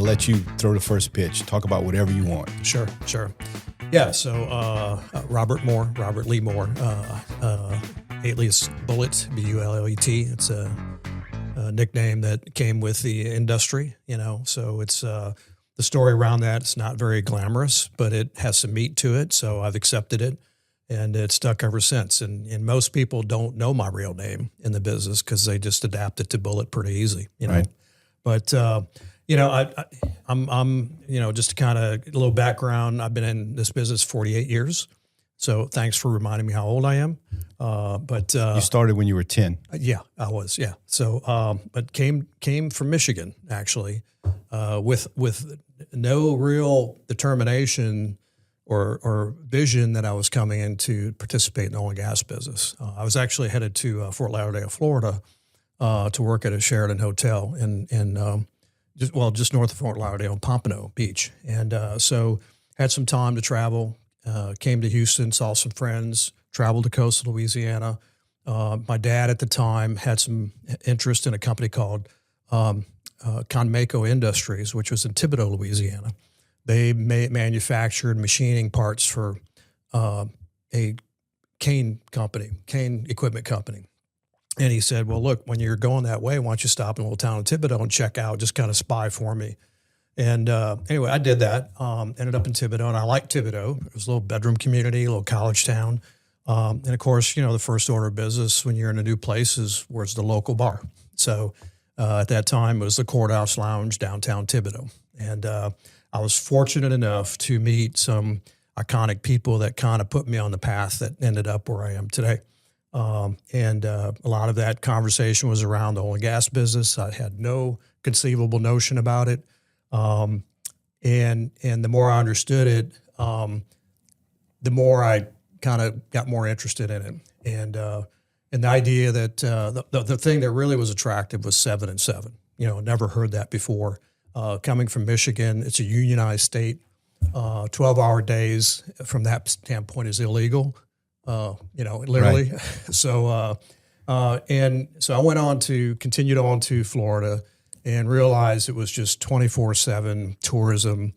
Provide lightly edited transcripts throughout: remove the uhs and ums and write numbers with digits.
let you throw the first pitch. Talk about whatever you want. Sure. Yeah, so Robert Lee Moore, alias Bullet, B-U-L-L-E-T. It's a nickname that came with the industry, so it's the story around that. It's not very glamorous, but it has some meat to it, so I've accepted it, and it's stuck ever since. And most people don't know my real name in the business because they just adapt it to Bullet pretty easy, Right. But I'm just to kind of a little background. I've been in this business 48 years. So thanks for reminding me how old I am. But you started when you were 10. Yeah, I was. Yeah. So, but came from Michigan actually, with no real determination or vision that I was coming in to participate in the oil and gas business. I was actually headed to Fort Lauderdale, Florida, to work at a Sheraton hotel in just north of Fort Lauderdale, Pompano Beach, and so had some time to travel. Came to Houston, saw some friends, traveled to coastal Louisiana. My dad at the time had some interest in a company called Conmaco Industries, which was in Thibodaux, Louisiana. They manufactured machining parts for a cane equipment company. And he said, well, look, when you're going that way, why don't you stop in a little town of Thibodaux and check out, just kind of spy for me. And anyway, I did that, ended up in Thibodaux, and I liked Thibodaux. It was a little bedroom community, a little college town. And of course, the first order of business when you're in a new place is where's the local bar. So at that time, it was the Courthouse Lounge downtown Thibodaux. And I was fortunate enough to meet some iconic people that kind of put me on the path that ended up where I am today. And a lot of that conversation was around the oil and gas business. I had no conceivable notion about it. And the more I understood it, the more I kind of got more interested in it. And the idea that the thing that really was attractive was 7 and 7. Never heard that before. Coming from Michigan, it's a unionized state. 12-hour days from that standpoint is illegal. Literally. Right. So I went on to continued on to Florida and realized it was just 24/7 tourism,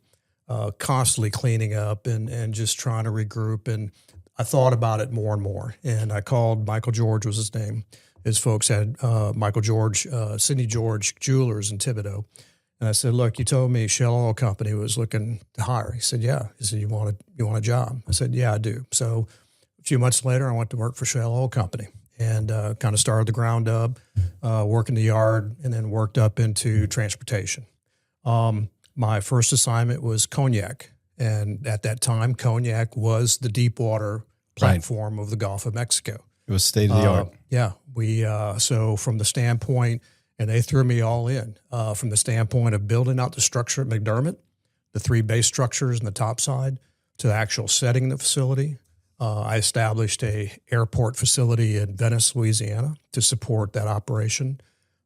constantly cleaning up and just trying to regroup. And I thought about it more and more. And I called Michael George was his name. His folks had Michael George, Sidney George Jewelers in Thibodaux. And I said, look, you told me Shell Oil Company was looking to hire. He said, yeah. He said, you want a job? I said, yeah, I do. So a few months later, I went to work for Shell Oil Company and kind of started the ground up, work in the yard, and then worked up into transportation. My first assignment was Cognac. And at that time, Cognac was the deep water platform of the Gulf of Mexico. It was state of the art. Yeah. So from the standpoint, and they threw me all in, from the standpoint of building out the structure at McDermott, the 3 base structures on the top side, to the actual setting the facility. I established a airport facility in Venice, Louisiana, to support that operation.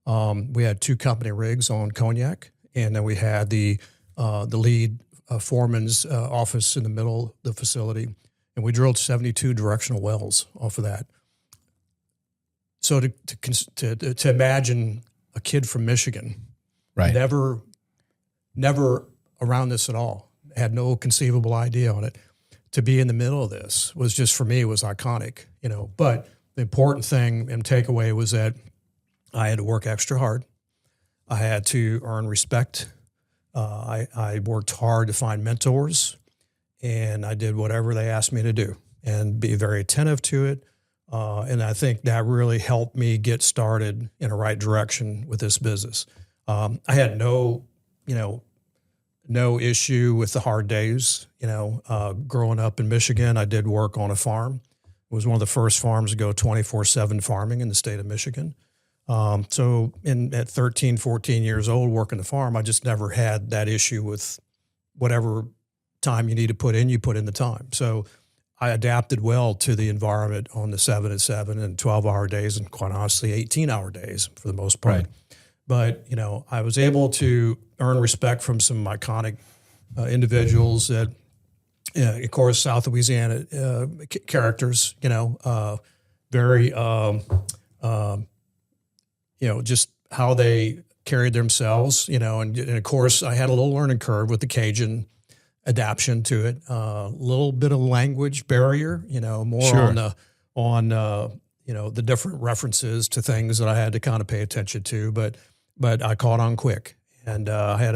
We had 2 company rigs on Cognac, and then we had the lead foreman's office in the middle of the facility, and we drilled 72 directional wells off of that. So to imagine a kid from Michigan, right, never around this at all, had no conceivable idea on it, to be in the middle of this was just, for me, was iconic, But the important thing and takeaway was that I had to work extra hard. I had to earn respect. I worked hard to find mentors, and I did whatever they asked me to do and be very attentive to it. And I think that really helped me get started in a right direction with this business. I had no issue with the hard days. Growing up in Michigan, I did work on a farm. It was one of the first farms to go 24/7 farming in the state of Michigan. So at 13, 14 years old working the farm, I just never had that issue with whatever time you need to put in, you put in the time. So I adapted well to the environment on the 7 and 7 and 12-hour days, and quite honestly, 18-hour days for the most part. Right. But, I was able to earn respect from some iconic individuals that, of course, South Louisiana characters, very, just how they carried themselves, and of course I had a little learning curve with the Cajun adaptation to it, a little bit of language barrier, more Sure. on the different references to things that I had to kind of pay attention to, but I caught on quick. And I had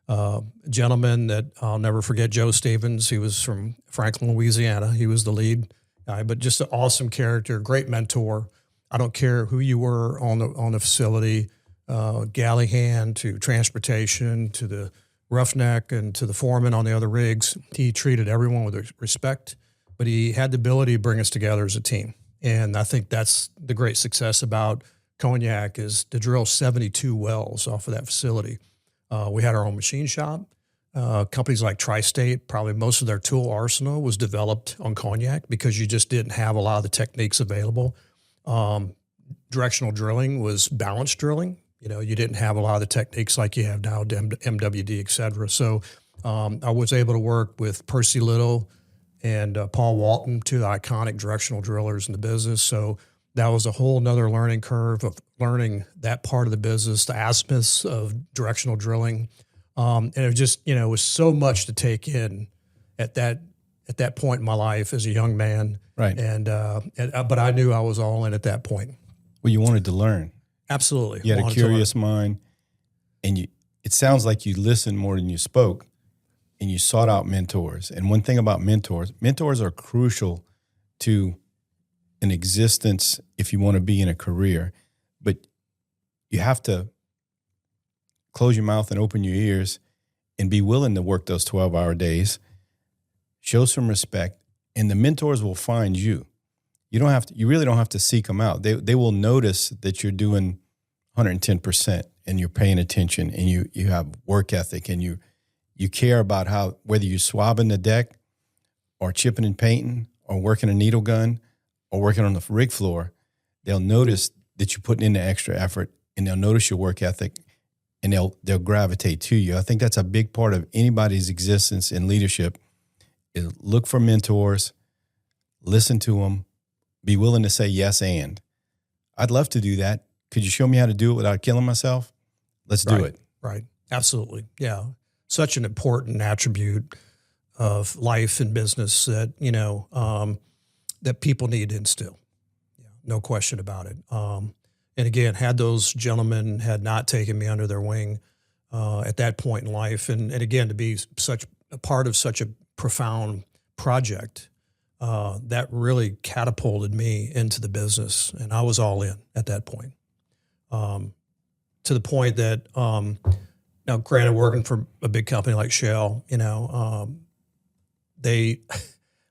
a gentleman that I'll never forget, Joe Stevens. He was from Franklin, Louisiana. He was the lead guy, but just an awesome character, great mentor. I don't care who you were on the facility, galley hand to transportation to the roughneck and to the foreman on the other rigs. He treated everyone with respect, but he had the ability to bring us together as a team. And I think that's the great success about Cognac is to drill 72 wells off of that facility. We had our own machine shop. Companies like Tri-State, probably most of their tool arsenal was developed on Cognac because you just didn't have a lot of the techniques available. Directional drilling was balanced drilling. You didn't have a lot of the techniques like you have now, MWD, et cetera. So I was able to work with Percy Little and Paul Walton, two iconic directional drillers in the business. So that was a whole nother learning curve of learning that part of the business, the aspects of directional drilling. And it just, was so much to take in at that point in my life as a young man. Right. But I knew I was all in at that point. Well, you wanted to learn. Absolutely. You had a curious mind, and it sounds like you listened more than you spoke, and you sought out mentors. And one thing about mentors are crucial to an existence if you want to be in a career. But you have to close your mouth and open your ears and be willing to work those 12-hour days, show some respect, and the mentors will find you. You really don't have to seek them out. They will notice that you're doing 110% and you're paying attention and you have work ethic and you care about whether you're swabbing the deck or chipping and painting or working a needle gun or working on the rig floor. They'll notice that you're putting in the extra effort, and they'll notice your work ethic, and they'll gravitate to you. I think that's a big part of anybody's existence in leadership is look for mentors, listen to them, be willing to say yes and. I'd love to do that. Could you show me how to do it without killing myself? Let's do it. Right. Absolutely. Yeah. Such an important attribute of life and business that, that people need to instill. Yeah, no question about it. And again, had those gentlemen had not taken me under their wing at that point in life, and again, to be such a part of such a profound project, that really catapulted me into the business, and I was all in at that point. To the point that, now granted, working for a big company like Shell, they,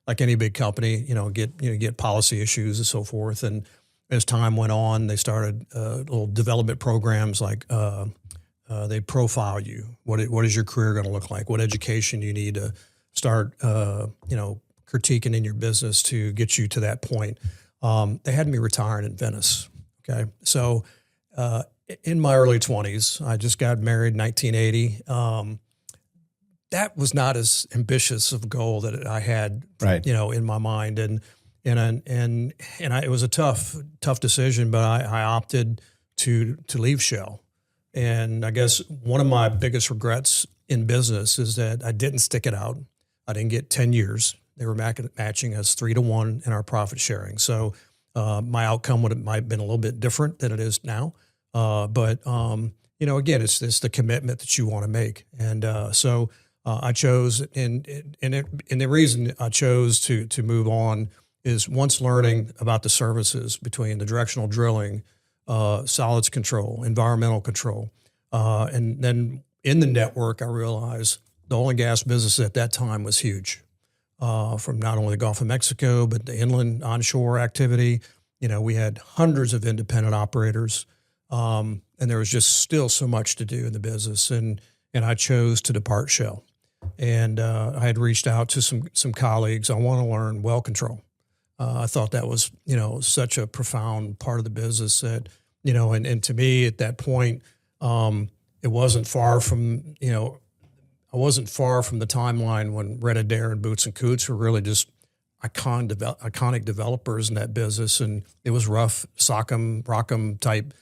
like any big company, get policy issues and so forth. And as time went on, they started little development programs like they profile you. What is your career going to look like? What education you need to start, critiquing in your business to get you to that point. They had me retiring in Venice. Okay. So, in my early 20s, I just got married in 1980. That was not as ambitious of a goal that I had, right, in my mind. And it was a tough decision, but I opted to leave Shell. And I guess one of my biggest regrets in business is that I didn't stick it out. I didn't get 10 years. They were matching us 3-to-1 in our profit sharing. So my outcome might have been a little bit different than it is now. But again, it's the commitment that you want to make. And so I chose, and the reason I chose to move on is once learning about the services between the directional drilling, solids control, environmental control, and then in the network, I realized the oil and gas business at that time was huge. From not only the Gulf of Mexico, but the inland onshore activity. We had hundreds of independent operators, and there was just still so much to do in the business. And I chose to depart Shell. And I had reached out to some colleagues. I want to learn well control. I thought that was, such a profound part of the business that, and to me at that point, it wasn't far from, I wasn't far from the timeline when Red Adair and Boots and Coots were really just iconic developers in that business. And it was rough, sock'em, rock'em type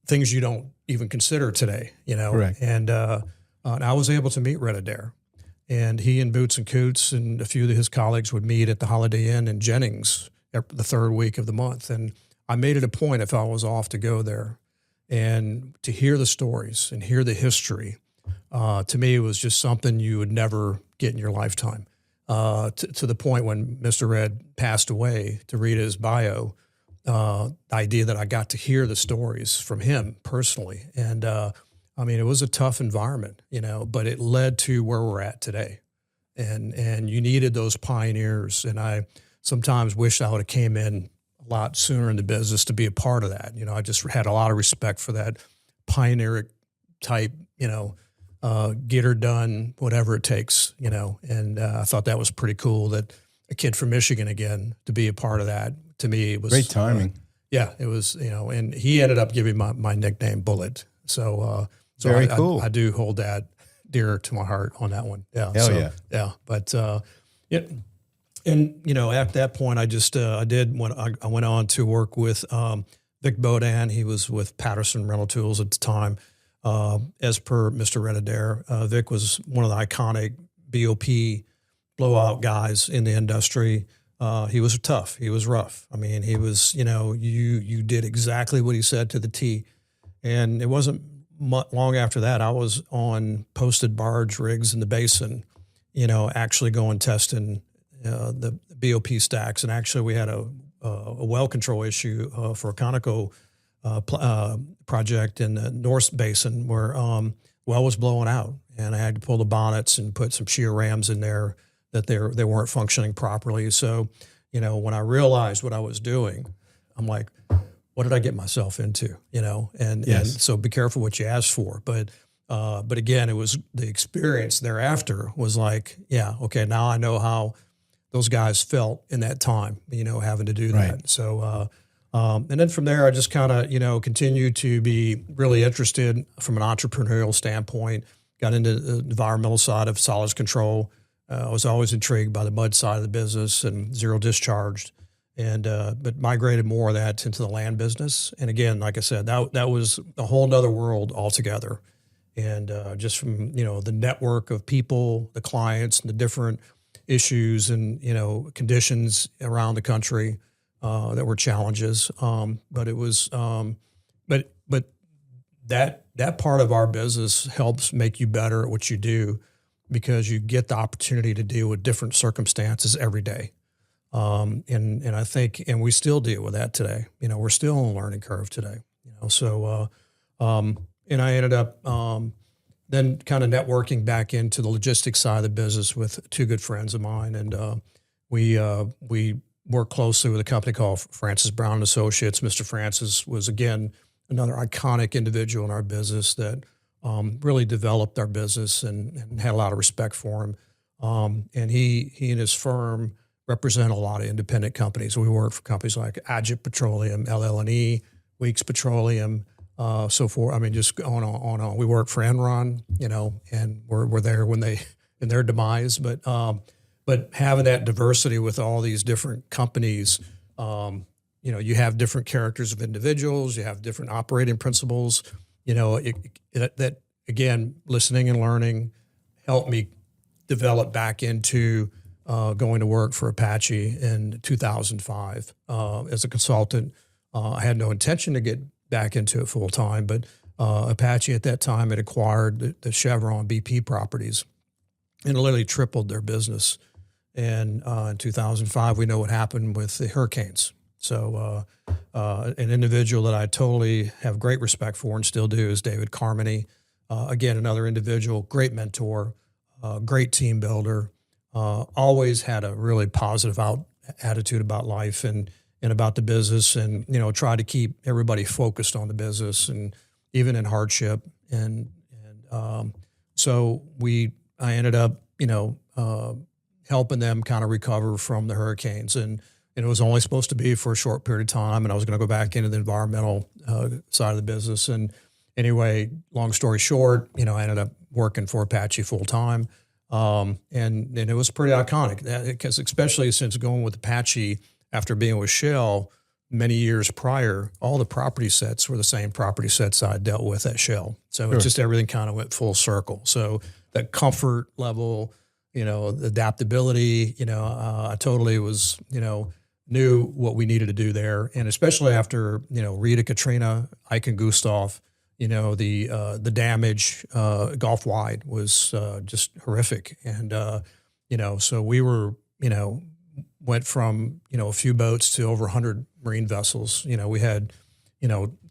things you don't even consider today, Correct. And I was able to meet Red Adair, and he and Boots and Coots and a few of his colleagues would meet at the Holiday Inn in Jennings the third week of the month. And I made it a point if I was off to go there and to hear the stories and hear the history. To me, it was just something you would never get in your lifetime. To the point when Mr. Red passed away, to read his bio, the idea that I got to hear the stories from him personally. And it was a tough environment, but it led to where we're at today. And you needed those pioneers. And I sometimes wish I would have came in a lot sooner in the business to be a part of that. I just had a lot of respect for that pioneer type, get her done, whatever it takes, and I thought that was pretty cool that a kid from Michigan, again, to be a part of that. To me, it was great timing. Yeah, it was, and he ended up giving my nickname Bullet. So very cool. I do hold that dear to my heart on that one. Yeah. Hell yeah. Yeah. But, and, at that point, I just, I went on to work with Vic Bodan. He was with Patterson Rental Tools at the time. As per Mr. Red Adair, Vic was one of the iconic BOP blowout guys in the industry. He was tough. He was rough. He was, you did exactly what he said to the T. And it wasn't long after that, I was on posted barge rigs in the basin, actually going testing the BOP stacks. And actually we had a well control issue for a Conoco project in the North Basin where well was blowing out, and I had to pull the bonnets and put some shear rams in there that they weren't functioning properly. So, when I realized what I was doing, I'm like, what did I get myself into? And so be careful what you ask for. But again, it was the experience thereafter was like, yeah, okay, now I know how those guys felt in that time, having to do that. Right. So, and then from there, I just kind of, continued to be really interested from an entrepreneurial standpoint, got into the environmental side of solids control. I was always intrigued by the mud side of the business and zero discharged, and but migrated more of that into the land business. And again, like I said, that was a whole nother world altogether. And just from, the network of people, the clients, and the different issues and, conditions around the country, that were challenges. But it was, but that part of our business helps make you better at what you do because you get the opportunity to deal with different circumstances every day. And I think, and we still deal with that today. We're still on a learning curve today, so, and I ended up, then kind of networking back into the logistics side of the business with two good friends of mine. And, we worked closely with a company called Francis Brown and Associates. Mr. Francis was, again, another iconic individual in our business that really developed our business and had a lot of respect for him. And he and his firm represent a lot of independent companies. We work for companies like Agit Petroleum, LL&E, Weeks Petroleum, so forth. Just on and on. We work for Enron, and we're there when in their demise. But having that diversity with all these different companies, you have different characters of individuals, you have different operating principles, that again, listening and learning helped me develop back into going to work for Apache in 2005 as a consultant. I had no intention to get back into it full time, but Apache at that time had acquired the Chevron BP properties and literally tripled their business. And in 2005, we know what happened with the hurricanes. So an individual that I totally have great respect for and still do is David Carmody. Again, another individual, great mentor, great team builder, always had a really positive attitude about life and about the business, and tried to keep everybody focused on the business and even in hardship. And so I ended up helping them kind of recover from the hurricanes, and it was only supposed to be for a short period of time, and I was going to go back into the environmental side of the business. And anyway, long story short, I ended up working for Apache full time, and it was pretty iconic because especially since going with Apache after being with Shell, many years prior, all the property sets were the same property sets I dealt with at Shell. So it just everything kind of went full circle. So that comfort level, the adaptability, I totally was, knew what we needed to do there. And especially after, Rita, Katrina, Ike and Gustav, the damage Gulf wide was just horrific. And, so we were, went from, a few boats to over 100 marine vessels. We had,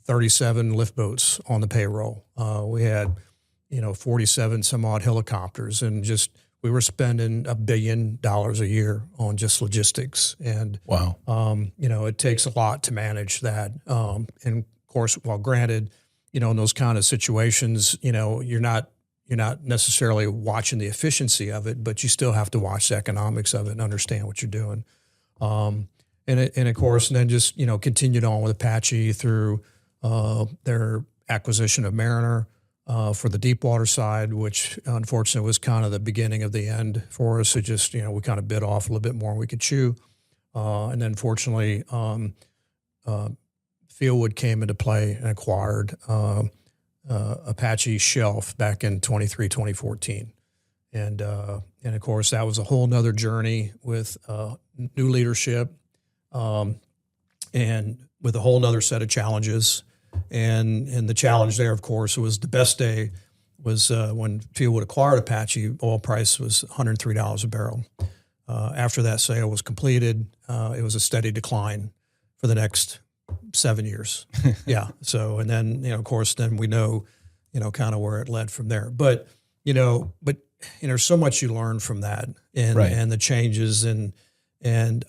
37 lift boats on the payroll. We had, 47 some odd helicopters, and just, we were spending $1 billion a year on just logistics. And, wow, it takes a lot to manage that. And of course, while granted, in those kind of situations, you're not necessarily watching the efficiency of it, but you still have to watch the economics of it and understand what you're doing. And of course, and then just, continued on with Apache through their acquisition of Mariner for the deep water side, which unfortunately was kind of the beginning of the end for us. It just, we kind of bit off a little bit more than we could chew. And then fortunately, Fieldwood came into play and acquired Apache Shelf back in 2014. And of course, that was a whole nother journey with new leadership and with a whole nother set of challenges. And the challenge there, of course, was the best day was when Fieldwood acquired Apache. Oil price was $103 a barrel. After that sale was completed, it was a steady decline for the next 7 years. Yeah. So, and then, of course, then we know, kind of where it led from there. But there's so much you learn from that and the changes and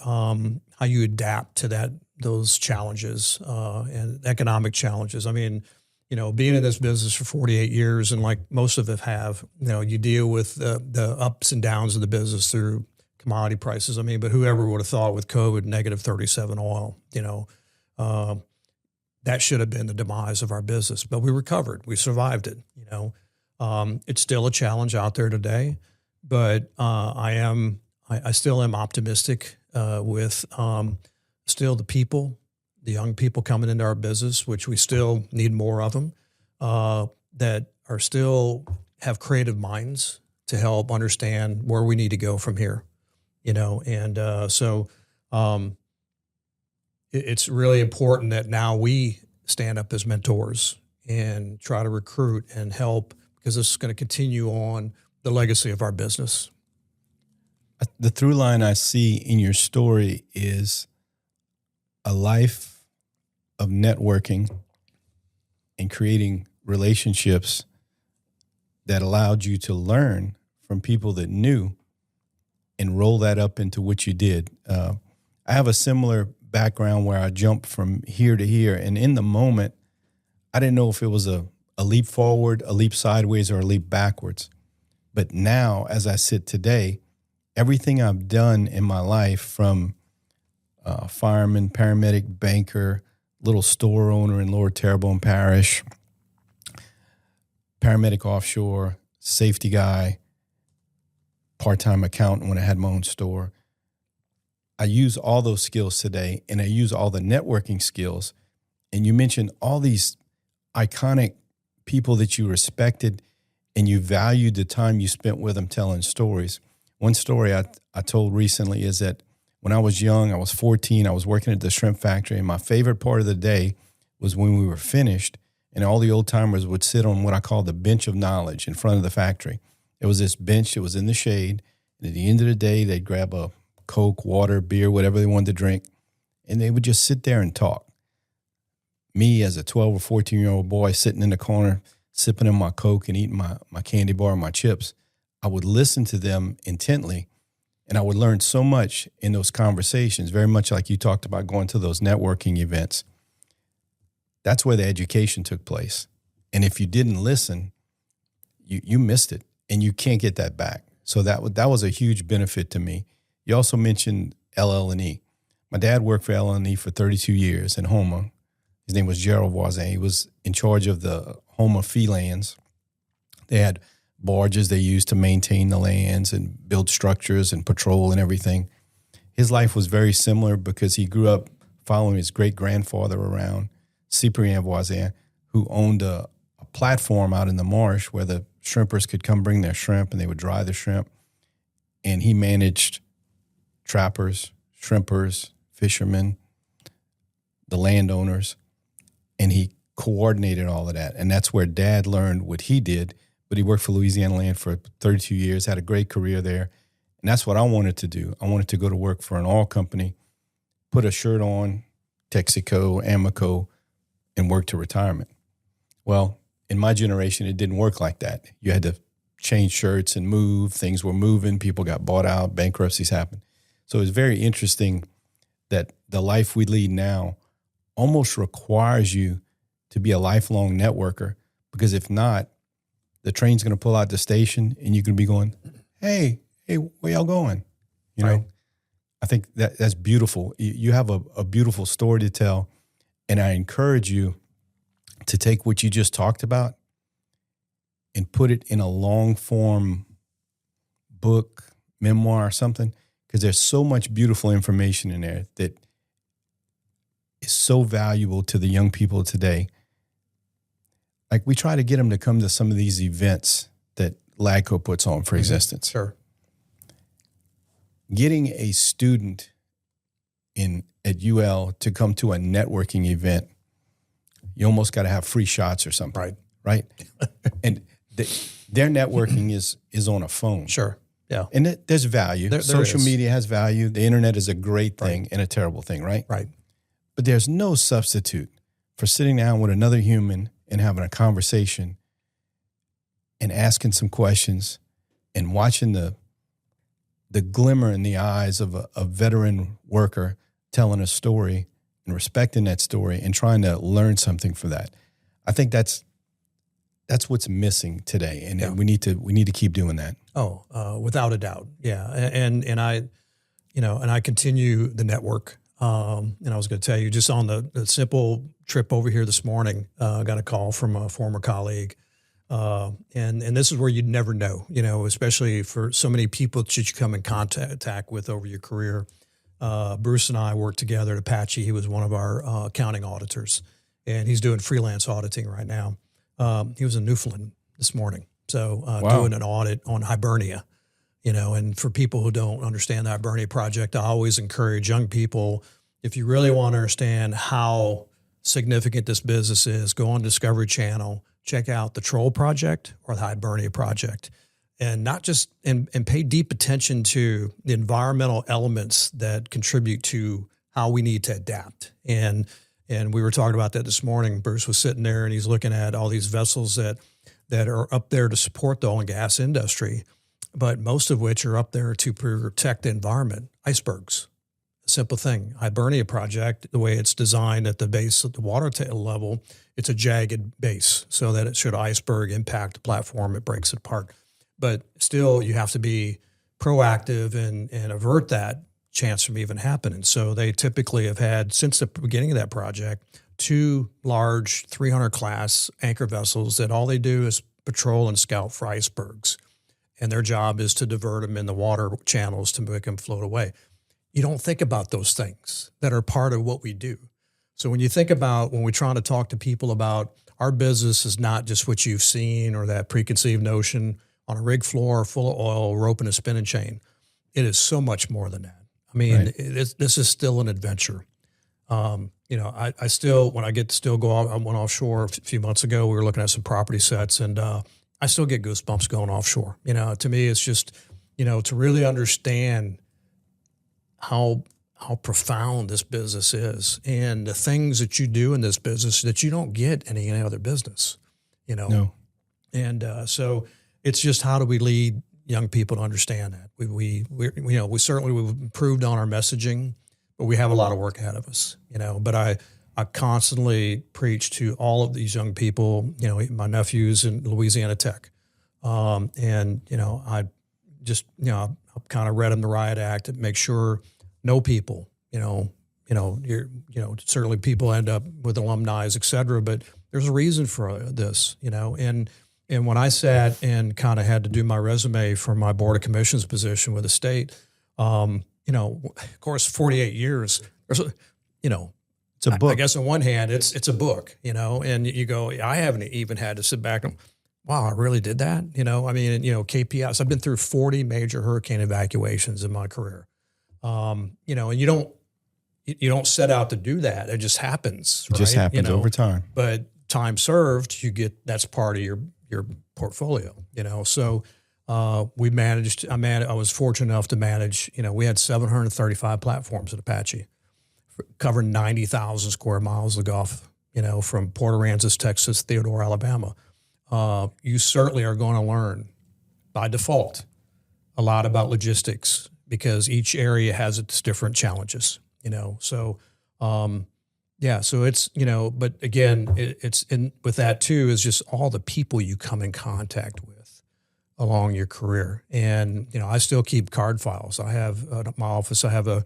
how you adapt to those challenges and economic challenges. I mean, being in this business for 48 years, and like most of it have, you deal with the ups and downs of the business through commodity prices. I mean, but whoever would have thought with COVID, negative 37 oil, that should have been the demise of our business, but we recovered. We survived it. It's still a challenge out there today, but I still am optimistic with still the young people coming into our business, which we still need more of them, that are still have creative minds to help understand where we need to go from here. It's really important that now we stand up as mentors and try to recruit and help, because this is going to continue on the legacy of our business. The through line I see in your story is a life of networking and creating relationships that allowed you to learn from people that knew and roll that up into what you did. I have a similar background where I jumped from here to here, and in the moment, I didn't know if it was a leap forward, a leap sideways, or a leap backwards. But now, as I sit today, everything I've done in my life, from fireman, paramedic, banker, little store owner in Lower Terrebonne Parish, paramedic offshore, safety guy, part-time accountant when I had my own store, I use all those skills today, and I use all the networking skills. And you mentioned all these iconic people that you respected, and you valued the time you spent with them telling stories. One story I told recently is that when I was young, I was 14, I was working at the shrimp factory, and my favorite part of the day was when we were finished, and all the old timers would sit on what I call the bench of knowledge in front of the factory. It was this bench, it was in the shade, and at the end of the day, they'd grab a Coke, water, beer, whatever they wanted to drink, and they would just sit there and talk. Me, as a 12 or 14-year-old boy sitting in the corner, sipping on my Coke and eating my candy bar and my chips, I would listen to them intently, and I would learn so much in those conversations, very much like you talked about going to those networking events. That's where the education took place. And if you didn't listen, you missed it, and you can't get that back. So that was a huge benefit to me. You also mentioned LL&E. My dad worked for LL&E for 32 years in Houma. His name was Gerald Voisin. He was in charge of the Houma fee lands. They had barges they used to maintain the lands and build structures and patrol and everything. His life was very similar because he grew up following his great-grandfather around, Cyprien Voisin, who owned a platform out in the marsh where the shrimpers could come bring their shrimp and they would dry the shrimp. And he managed trappers, shrimpers, fishermen, the landowners, and he coordinated all of that. And that's where Dad learned what he did. But he worked for Louisiana Land for 32 years, had a great career there. And that's what I wanted to do. I wanted to go to work for an oil company, put a shirt on, Texaco, Amoco, and work to retirement. Well, in my generation, it didn't work like that. You had to change shirts and move. Things were moving. People got bought out. Bankruptcies happened. So it's very interesting that the life we lead now almost requires you to be a lifelong networker, because if not, the train's going to pull out the station and you can be going, hey, where y'all going? You know, I think that's beautiful. You have a beautiful story to tell. And I encourage you to take what you just talked about and put it in a long form book, memoir, or something, because there's so much beautiful information in there that is so valuable to the young people today. Like, we try to get them to come to some of these events that LAGCO puts on for existence. Sure. Getting a student at UL to come to a networking event, you almost got to have free shots or something. Right? And their networking is on a phone. Sure. Yeah. And there's value. There Social is. media has value. The internet is a great thing and a terrible thing, right? Right. But there's no substitute for sitting down with another human and having a conversation and asking some questions and watching the glimmer in the eyes of a veteran worker telling a story and respecting that story and trying to learn something from that. I think that's what's missing today, and we need to keep doing that. Oh, without a doubt, yeah. And I continue the network. And I was going to tell you, just on the simple trip over here this morning, I got a call from a former colleague, and this is where you'd never know, especially for so many people that you come in contact with over your career. Bruce and I worked together at Apache. He was one of our accounting auditors, and he's doing freelance auditing right now. He was in Newfoundland this morning, so doing an audit on Hibernia. And for people who don't understand the Hibernia project, I always encourage young people, if you really want to understand how significant this business is, go on Discovery Channel, check out the Troll Project or the Hibernia Project, and not just and pay deep attention to the environmental elements that contribute to how we need to adapt. And we were talking about that this morning. Bruce was sitting there and he's looking at all these vessels that are up there to support the oil and gas industry, but most of which are up there to protect the environment. Icebergs, a simple thing. Hibernia Project, the way it's designed at the base of the water level, it's a jagged base so that it should iceberg impact the platform, it breaks it apart. But still, you have to be proactive and avert that chance from even happening. So they typically have had, since the beginning of that project, 2 large 300 class anchor vessels that all they do is patrol and scout for icebergs. And their job is to divert them in the water channels to make them float away. You don't think about those things that are part of what we do. So when you think about, when we're trying to talk to people about our business is not just what you've seen or that preconceived notion on a rig floor full of oil, rope and a spinning chain. It is so much more than that. I mean, this is still an adventure. I still, when I get to still go off, I went offshore a few months ago. We were looking at some property sets, and I still get goosebumps going offshore. To me, it's just, to really understand how profound this business is and the things that you do in this business that you don't get in any other business, No. And so it's just, how do we lead young people to understand that? We certainly, we've improved on our messaging, but we have a lot of work ahead of us, but I constantly preach to all of these young people, my nephews in Louisiana Tech. I just, I've kind of read them the Riot Act and make sure know people, certainly people end up with alumni, et cetera, but there's a reason for this, and when I sat and kind of had to do my resume for my Board of Commissions position with the state, of course, 48 years, there's It's a book. I guess on one hand, it's a book, and you go, I haven't even had to sit back and, wow, I really did that. I mean, KPIs, I've been through 40 major hurricane evacuations in my career. And you don't set out to do that. It just happens. It just happens over time. But time served, that's part of your portfolio, So I was fortunate enough to manage, we had 735 platforms at Apache, covering 90,000 square miles of Gulf, from Port Aransas, Texas, Theodore, Alabama. You certainly are going to learn by default a lot about logistics because each area has its different challenges, So, so it's, but again, it's in with that too is just all the people you come in contact with along your career. And, I still keep card files. I have at my office, I have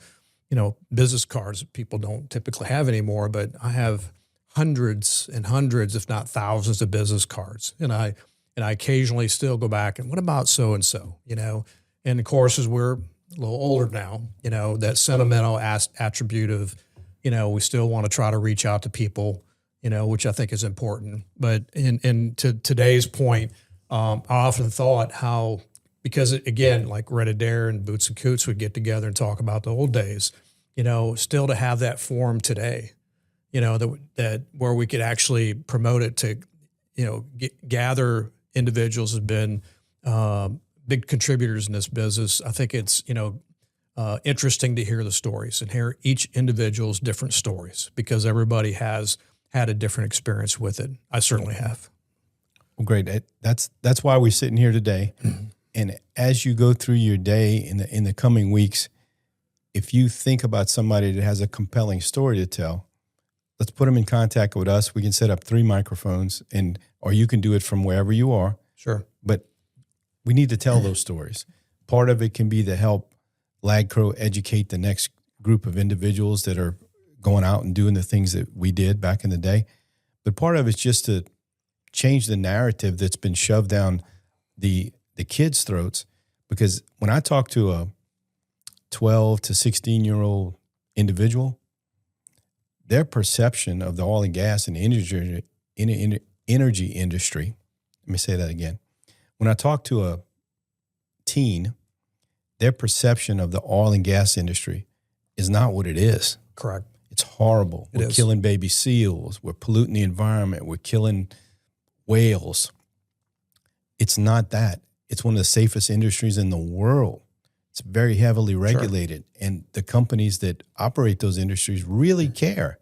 business cards that people don't typically have anymore, but I have hundreds and hundreds, if not thousands of business cards. And I occasionally still go back and what about so-and-so, and of course, as we're a little older now, that sentimental attribute of, we still want to try to reach out to people, which I think is important. But in to today's point, I often thought how, because again, like Red Adair and Boots and Coots would get together and talk about the old days, still to have that forum today, that where we could actually promote it to, gather individuals have been big contributors in this business. I think it's, interesting to hear the stories and hear each individual's different stories because everybody has had a different experience with it. I certainly have. Well, great. That's why we're sitting here today. Mm-hmm. And as you go through your day in the coming weeks, if you think about somebody that has a compelling story to tell, let's put them in contact with us. We can set up 3 microphones or you can do it from wherever you are. Sure. But we need to tell those stories. Part of it can be to help LagCrow educate the next group of individuals that are going out and doing the things that we did back in the day. But part of it's just to change the narrative that's been shoved down the kids' throats. Because when I talk to a 12 to 16-year-old individual, their perception of the oil and gas and energy industry, let me say that again. When I talk to a teen, their perception of the oil and gas industry is not what it is. Correct. It's horrible. We're killing baby seals. We're polluting the environment. We're killing whales. It's not that. It's one of the safest industries in the world. It's very heavily regulated. Sure. And the companies that operate those industries really care.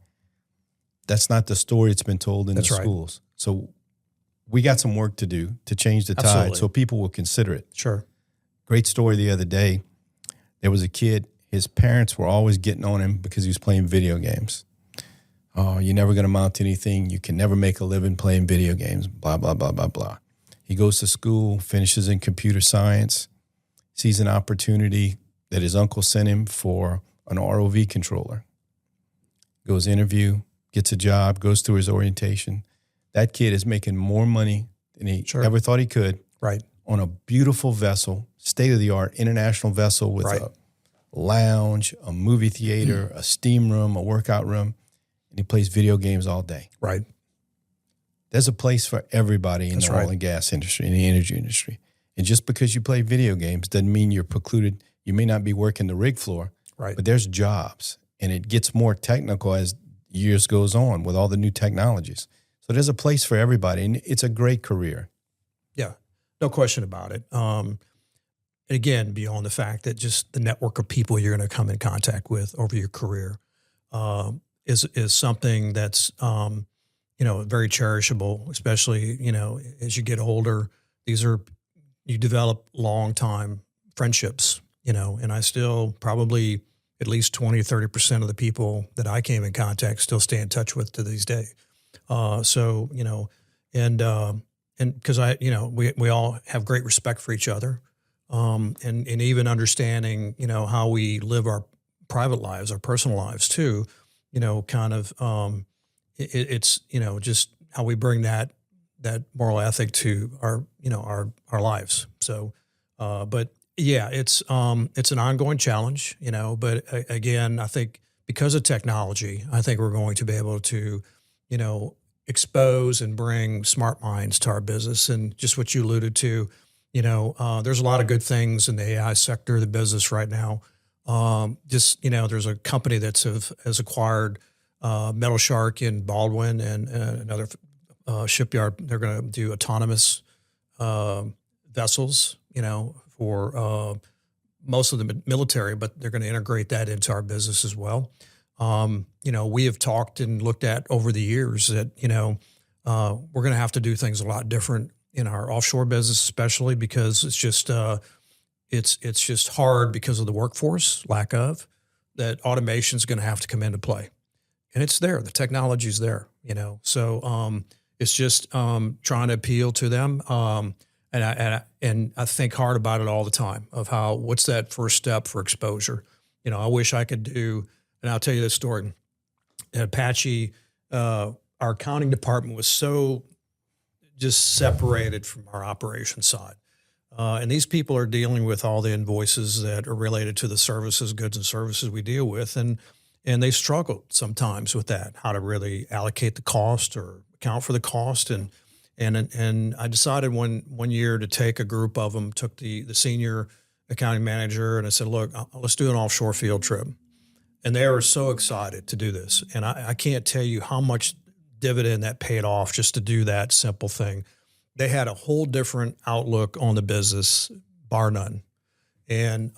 That's not the story that's been told in the schools. So we got some work to do to change the tide so people will consider it. Sure. Great story the other day. There was a kid, his parents were always getting on him because he was playing video games. Oh, you're never going to amount to anything. You can never make a living playing video games, blah, blah, blah, blah, blah. He goes to school, finishes in computer science, sees an opportunity that his uncle sent him for an ROV controller. Goes interview, gets a job, goes through his orientation. That kid is making more money than he ever thought he could. Right. On a beautiful vessel, state-of-the-art international vessel with a lounge, a movie theater, a steam room, a workout room, and he plays video games all day. Right. There's a place for everybody in the oil and gas industry, in the energy industry. And just because you play video games doesn't mean you're precluded. You may not be working the rig floor, but there's jobs. And it gets more technical as years goes on with all the new technologies. So there's a place for everybody, and it's a great career. Yeah, no question about it. And again, beyond the fact that just the network of people you're going to come in contact with over your career is something that's very cherishable, especially as you get older. You develop long time friendships, and I still probably at least 20 or 30% of the people that I came in contact still stay in touch with to this day. And because we all have great respect for each other, and even understanding, how we live our private lives, our personal lives too, it's just how we bring that moral ethic to our lives. So, but yeah, it's an ongoing challenge, but again, I think because of technology, I think we're going to be able to, expose and bring smart minds to our business. And just what you alluded to, there's a lot of good things in the AI sector of the business right now. There's a company has acquired Metal Shark in Baldwin and another shipyard. They're going to do autonomous vessels, for most of the military, but they're going to integrate that into our business as well. We have talked and looked at over the years that, we're going to have to do things a lot different in our offshore business, especially because it's just hard because of the workforce lack of that. Automation is going to have to come into play, and it's there. The technology is there, so it's just trying to appeal to them. And I think hard about it all the time of what's that first step for exposure? I wish I could do, and I'll tell you this story. At Apache, our accounting department was so just separated from our operations side. And these people are dealing with all the invoices that are related to the services, goods and services we deal with. And they struggled sometimes with that, how to really allocate the cost or account for the cost. And I decided one year to take a group of them, took the senior accounting manager, and I said, look, let's do an offshore field trip. And they were so excited to do this. And I can't tell you how much dividend that paid off just to do that simple thing. They had a whole different outlook on the business, bar none, and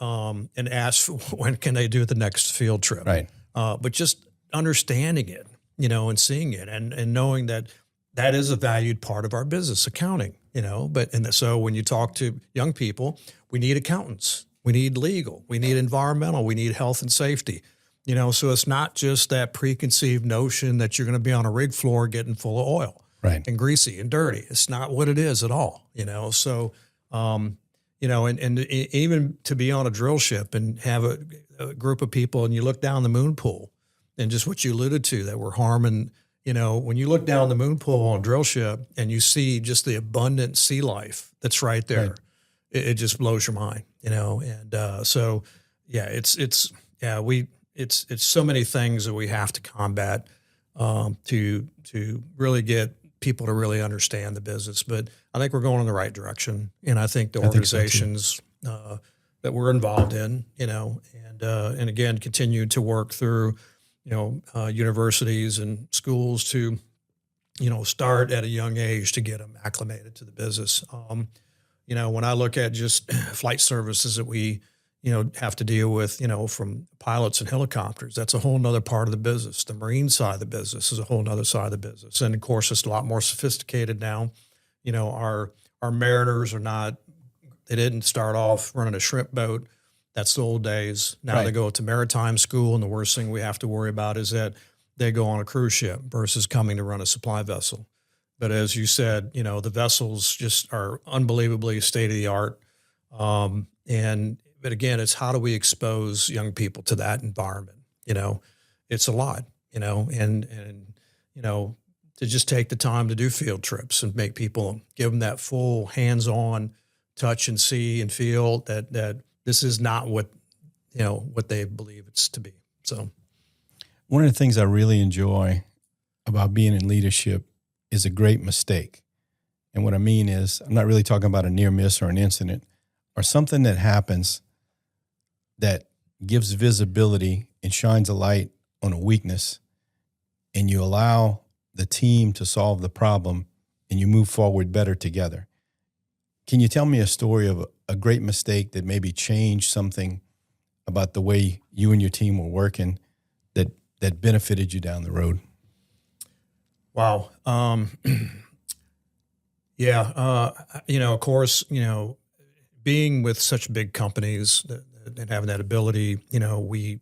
asked when can they do the next field trip. Right. But just understanding it, and seeing it and knowing that is a valued part of our business, accounting, so when you talk to young people, we need accountants, we need legal, we need environmental, we need health and safety, so it's not just that preconceived notion that you're going to be on a rig floor getting full of oil. Right. And greasy and dirty. It's not what it is at all, So, and even to be on a drill ship and have a group of people and you look down the moon pool and just what you alluded to that we're harming, when you look down the moon pool on a drill ship and you see just the abundant sea life that's right there, right. It just blows your mind, And so, yeah, it's so many things that we have to combat to really get people to really understand the business. But I think we're going in the right direction. And I think the organizations that we're involved in, and again, continue to work through, universities and schools to, start at a young age to get them acclimated to the business. When I look at just flight services that we, have to deal with, from pilots and helicopters, that's a whole nother part of the business. The marine side of the business is a whole nother side of the business. And of course, it's a lot more sophisticated now. Our mariners they didn't start off running a shrimp boat. That's the old days. Now Right. They go to maritime school, and the worst thing we have to worry about is that they go on a cruise ship versus coming to run a supply vessel. But as you said, the vessels just are unbelievably state of the art. But again, it's how do we expose young people to that environment? It's a lot, and to just take the time to do field trips and give them that full hands-on touch and see and feel that this is not what they believe it's to be. So one of the things I really enjoy about being in leadership is a great mistake. And what I mean is, I'm not really talking about a near miss or an incident or something that happens that gives visibility and shines a light on a weakness, and you allow the team to solve the problem and you move forward better together. Can you tell me a story of a great mistake that maybe changed something about the way you and your team were working that benefited you down the road? Wow. Of course, being with such big companies and having that ability, we,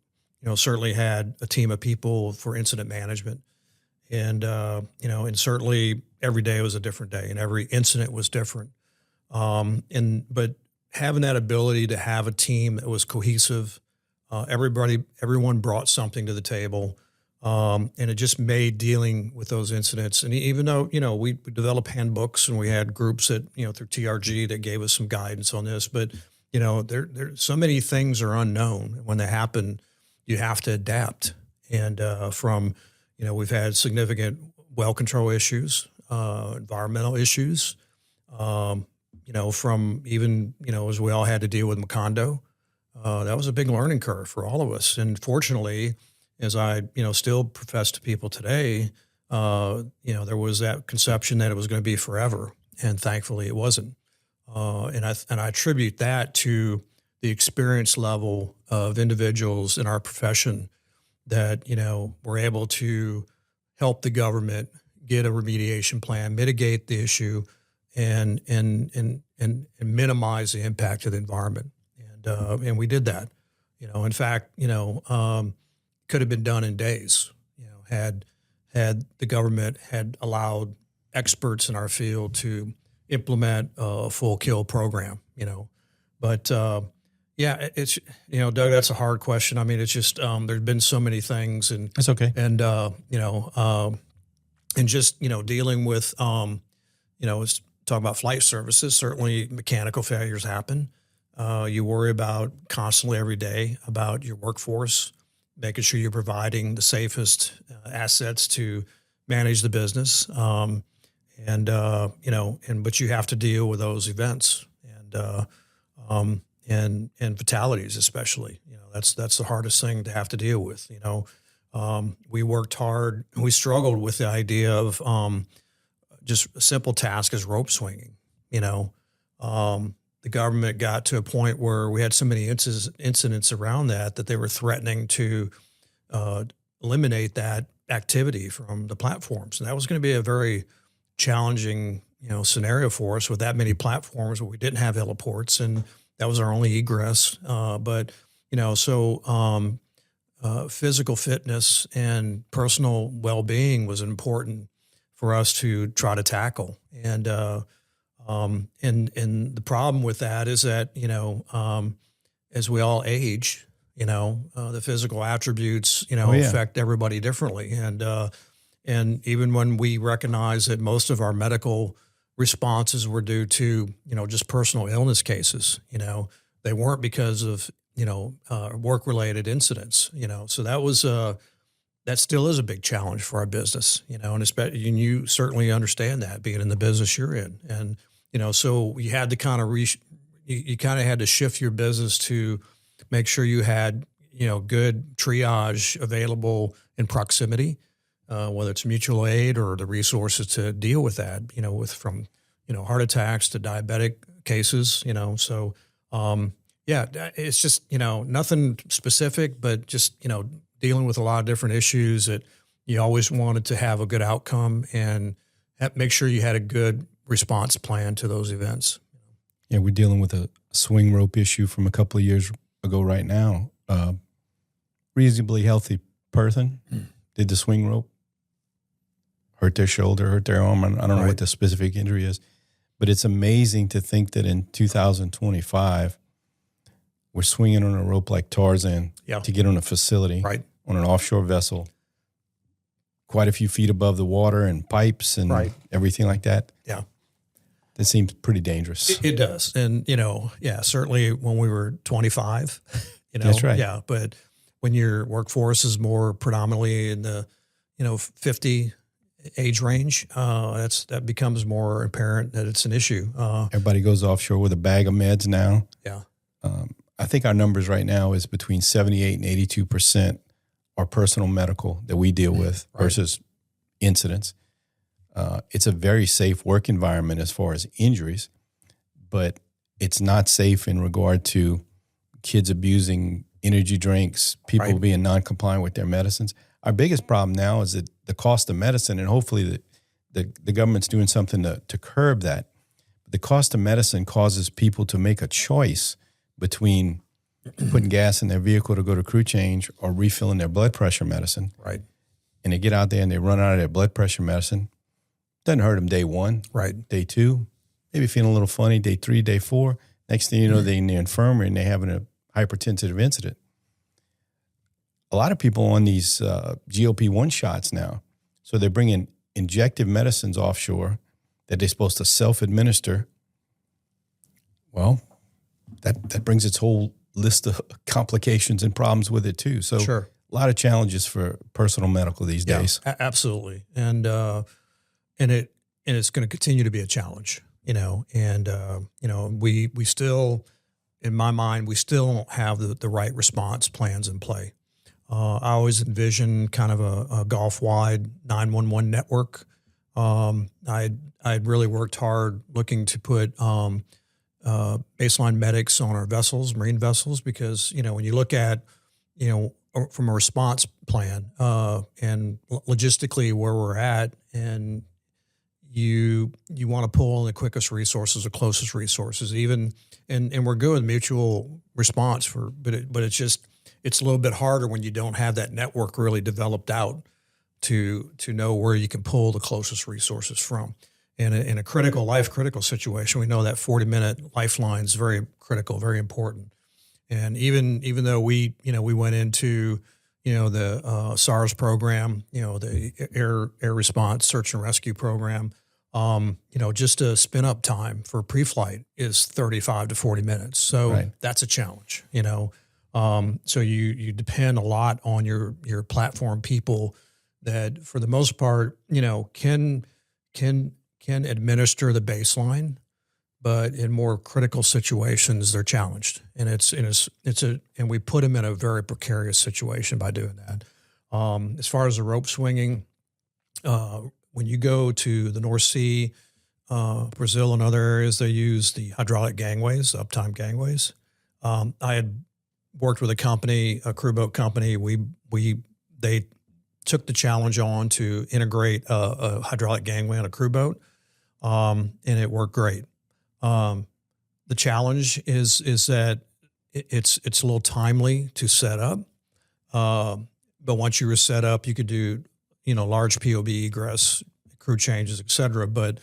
certainly had a team of people for incident management. And, and certainly every day was a different day and every incident was different. But having that ability to have a team that was cohesive, everyone brought something to the table. And it just made dealing with those incidents. And even though, we developed handbooks and we had groups that, through TRG that gave us some guidance on this, but, there so many things are unknown. When they happen, you have to adapt. And from, we've had significant well control issues, environmental issues, from even, as we all had to deal with Macondo. That was a big learning curve for all of us. And fortunately, as I, still profess to people today, there was that conception that it was going to be forever. And thankfully it wasn't. And I attribute that to the experience level of individuals in our profession that, were able to help the government get a remediation plan, mitigate the issue, and minimize the impact of the environment. And we did that. In fact, could have been done in days. Had the government had allowed experts in our field to implement a full kill program. But yeah, it's Doug, that's a hard question. I mean, it's just there's been so many things, and that's okay. And and just dealing with let's talk about flight services. Certainly, mechanical failures happen. You worry about constantly every day about your workforce, making sure you're providing the safest assets to manage the business. But you have to deal with those events and fatalities, especially. That's the hardest thing to have to deal with. We worked hard. We struggled with the idea of just a simple task as rope swinging. The government got to a point where we had so many incidents around that they were threatening to eliminate that activity from the platforms. And that was going to be a very challenging, scenario for us with that many platforms where we didn't have heliports, and that was our only egress. Physical fitness and personal well-being was important for us to try to tackle. And the problem with that is that, as we all age, the physical attributes, affect everybody differently. And even when we recognize that most of our medical responses were due to, just personal illness cases, they weren't because of, work-related incidents, so that was, that still is a big challenge for our business, and especially, and you certainly understand that being in the business you're in. And, so you had to kind of you kind of had to shift your business to make sure you had, good triage available in proximity, whether it's mutual aid or the resources to deal with that, from heart attacks to diabetic cases, so, it's just, nothing specific, but just, dealing with a lot of different issues that you always wanted to have a good outcome and make sure you had a good response plan to those events. Yeah, we're dealing with a swing rope issue from a couple of years ago right now. Reasonably healthy person did the swing rope, hurt their shoulder, hurt their arm. I don't know what the specific injury is, but it's amazing to think that in 2025, we're swinging on a rope like Tarzan to get on a facility, on an offshore vessel, quite a few feet above the water and pipes and everything like that. Yeah. That seems pretty dangerous. It does. And, certainly when we were 25, That's right. Yeah. But when your workforce is more predominantly in the, 50 age range, that becomes more apparent that it's an issue. Everybody goes offshore with a bag of meds now. Yeah. I think our numbers right now is between 78 and 82% are personal medical that we deal with versus incidents. It's a very safe work environment as far as injuries, but it's not safe in regard to kids abusing energy drinks, people being non-compliant with their medicines. Our biggest problem now is that the cost of medicine, and hopefully the government's doing something to curb that. The cost of medicine causes people to make a choice between putting gas in their vehicle to go to crew change or refilling their blood pressure medicine. Right. And they get out there and they run out of their blood pressure medicine. Doesn't hurt them day one. Right. Day two, maybe feeling a little funny. Day three, day four. Next thing you know, they're in the infirmary and they're having a hypertensive incident. A lot of people on these GLP-1 shots now. So they're bringing injective medicines offshore that they're supposed to self-administer. Well, that brings its whole list of complications and problems with it too. So lot of challenges for personal medical these days. Absolutely. And it's going to continue to be a challenge, and we still, in my mind, we still don't have the right response plans in play. I always envision kind of a Gulf-wide 911 network. I'd really worked hard looking to put baseline medics on our vessels, marine vessels, because, when you look at, from a response plan and logistically where we're at, and you want to pull in the quickest resources, the closest resources, and we're good with mutual response but it's a little bit harder when you don't have that network really developed out to know where you can pull the closest resources from. And in a critical situation, we know that 40-minute lifeline is very critical, very important. And even though we went into, the SARS program, the air response search and rescue program, just a spin up time for pre-flight is 35 to 40 minutes. So That's a challenge, so you depend a lot on your platform people that, for the most part, can administer the baseline, but in more critical situations, they're challenged, and and we put them in a very precarious situation by doing that. As far as the rope swinging, when you go to the North Sea, Brazil and other areas, they use the hydraulic gangways, uptime gangways. I had worked with a company, a crew boat company. They took the challenge on to integrate a hydraulic gangway on a crew boat, and it worked great. The challenge is that it's a little timely to set up, but once you were set up, you could do large POB egress, crew changes, et cetera. But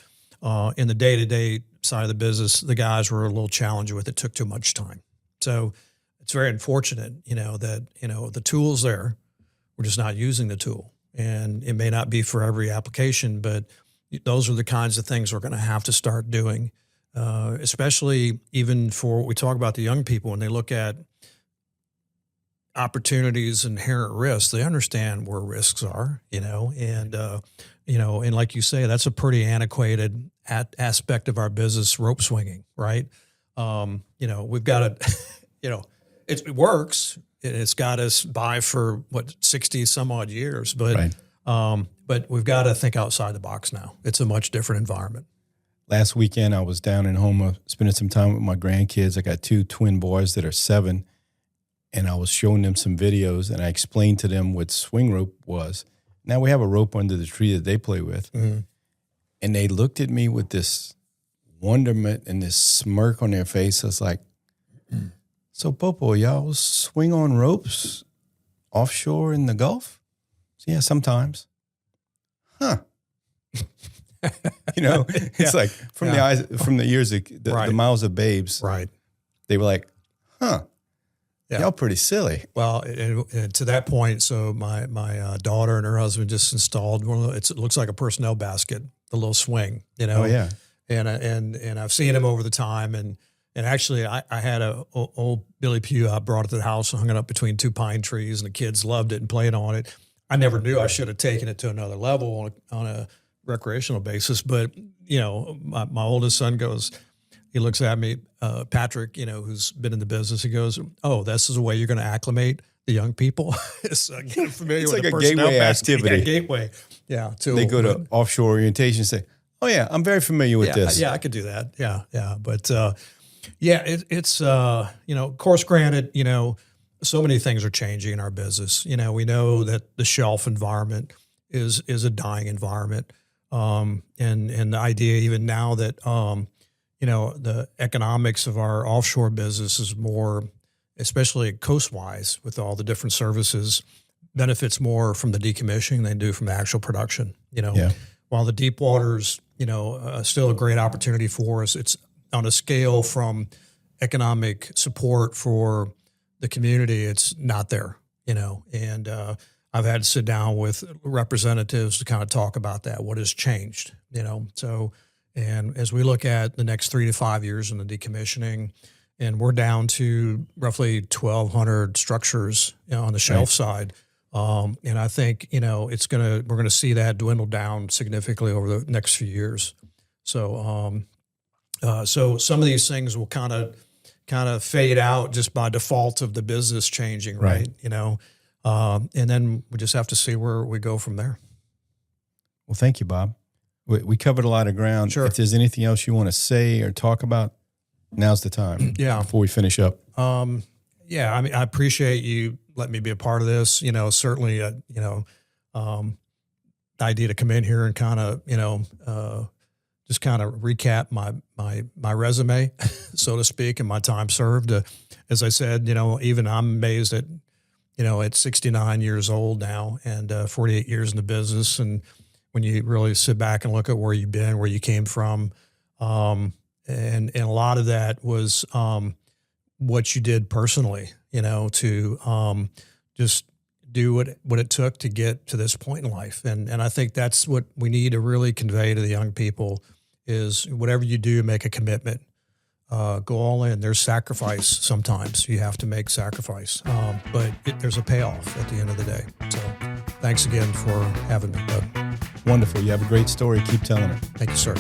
in the day-to-day side of the business, the guys were a little challenged with it. Took too much time. So it's very unfortunate, that, the tool's there. We're just not using the tool. And it may not be for every application, but those are the kinds of things we're going to have to start doing, especially even for what we talk about the young people. When they look at opportunities, inherent risks, they understand where risks are, and like you say, that's a pretty antiquated aspect of our business, rope swinging, right? We've got to, it works. It's got us by for 60 some odd years, but we've got to think outside the box now. It's a much different environment. Last weekend, I was down in Houma spending some time with my grandkids. I got 2 twin boys that are 7, and I was showing them some videos, and I explained to them what swing rope was. Now we have a rope under the tree that they play with, and they looked at me with this wonderment and this smirk on their face. I was like, "So, Popo, y'all swing on ropes offshore in the Gulf?" So, yeah, sometimes. Huh. It's like from the eyes, from the ears, the mouths of babes. Right. They were like, "Huh, y'all pretty silly." Well, and to that point, so my daughter and her husband just installed one of it looks like a personnel basket, the little swing, Oh yeah. And I've seen them over the time, and actually I had a old Billy Pugh. I brought it to the house and hung it up between 2 pine trees, and the kids loved it and played on it. I never knew I should have taken it to another level on a recreational basis, but my oldest son he looks at me, Patrick, who's been in the business. He goes, "Oh, this is a way you're going to acclimate the young people." It's get familiar it's with like the a gateway basket. activity. Yeah, gateway. Yeah. They go to offshore orientation and say, "Oh yeah, I'm very familiar with this." Yeah, I could do that. Yeah. But it's of course, granted, so many things are changing in our business. We know that the shelf environment is a dying environment. And the idea even now that, the economics of our offshore business is more, especially coast-wise with all the different services, benefits more from the decommissioning than they do from the actual production. While the deep water's, still a great opportunity for us, it's on a scale from economic support for the community, it's not there, and I've had to sit down with representatives to kind of talk about that, what has changed, and as we look at the next 3 to 5 years in the decommissioning, and we're down to roughly 1,200 structures on the shelf side, And I think, we're going to see that dwindle down significantly over the next few years. So, so some of these things will kind of fade out just by default of the business changing, right? And then we just have to see where we go from there. Well, thank you, Bob. We covered a lot of ground. Sure. If there's anything else you want to say or talk about, now's the time. Yeah. Before we finish up. Yeah. I mean, I appreciate you letting me be a part of this. Certainly, the idea to come in here and kind of, just kind of recap my resume, so to speak, and my time served. As I said, even I'm amazed at, at 69 years old now and 48 years in the business. And when you really sit back and look at where you've been, where you came from, and a lot of that was what you did personally, to just do what it took to get to this point in life. And I think that's what we need to really convey to the young people is whatever you do, make a commitment. Go all in. There's sacrifice sometimes. You have to make sacrifice. But there's a payoff at the end of the day. So thanks again for having me, Bud. Wonderful. You have a great story. Keep telling it. Thank you, sir.